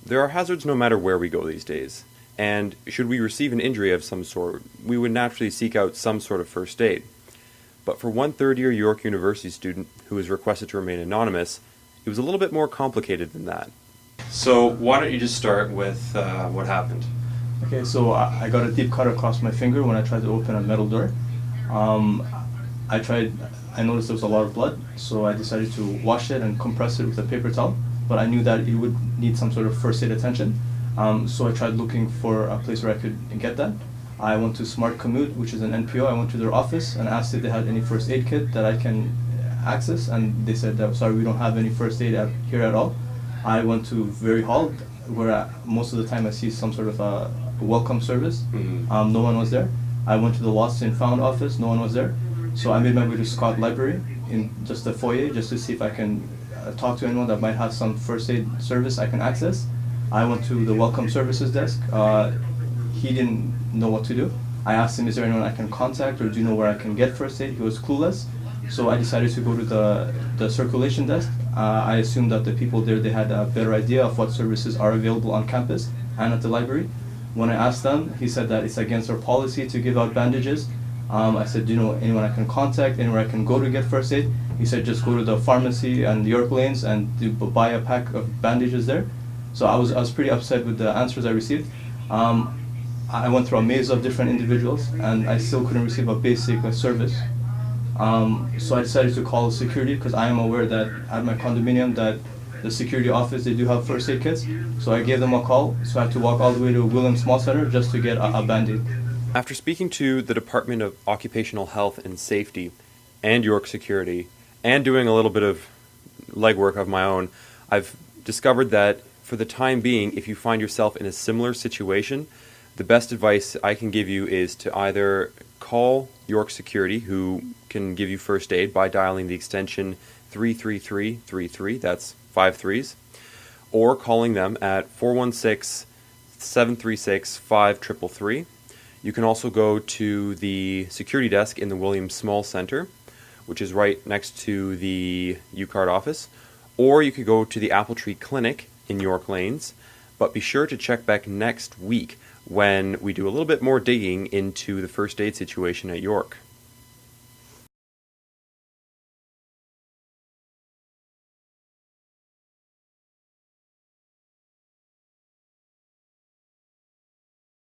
There are hazards no matter where we go these days, and should we receive an injury of some sort, we would naturally seek out some sort of first aid. But for one third-year York University student who was requested to remain anonymous, it was a little bit more complicated than that. So why don't you just start with what happened? Okay, so I got a deep cut across my finger when I tried to open a metal door. I noticed there was a lot of blood, so I decided to wash it and compress it with a paper towel, but I knew that it would need some sort of first aid attention. So I tried looking for a place where I could get that. I went to Smart Commute, which is an NPO. I went to their office and asked if they had any first aid kit that I can access, and they said that, sorry, we don't have any first aid here at all. I went to Very Hall, where most of the time I see some sort of a welcome service. Mm-hmm. No one was there. I went to the Lost and Found office. No one was there. So I made my way to Scott Library in just the foyer just to see if I can talk to anyone that might have some first aid service I can access. I went to the welcome services desk. He didn't know what to do. I asked him, is there anyone I can contact, or do you know where I can get first aid? He was clueless. So I decided to go to the circulation desk. I assumed that the people there, they had a better idea of what services are available on campus and at the library. When I asked them, he said that it's against our policy to give out bandages. I said, do you know anyone I can contact, anywhere I can go to get first aid? He said, just go to the pharmacy and York Lanes and buy a pack of bandages there. So I was pretty upset with the answers I received. I went through a maze of different individuals, and I still couldn't receive a basic service. So I decided to call security, because I am aware that at my condominium that the security office, they do have first aid kits. So I gave them a call, so I had to walk all the way to Williams Small Center just to get a Band-Aid. After speaking to the Department of Occupational Health and Safety and York Security, and doing a little bit of legwork of my own, I've discovered that for the time being, if you find yourself in a similar situation, the best advice I can give you is to either call York Security, who can give you first aid by dialing the extension 33333, that's 5 threes, or calling them at 416-736-5333. You can also go to the security desk in the Williams Small Center, which is right next to the UCARD office, or you could go to the Apple Tree Clinic in York Lanes, but be sure to check back next week when we do a little bit more digging into the first aid situation at York.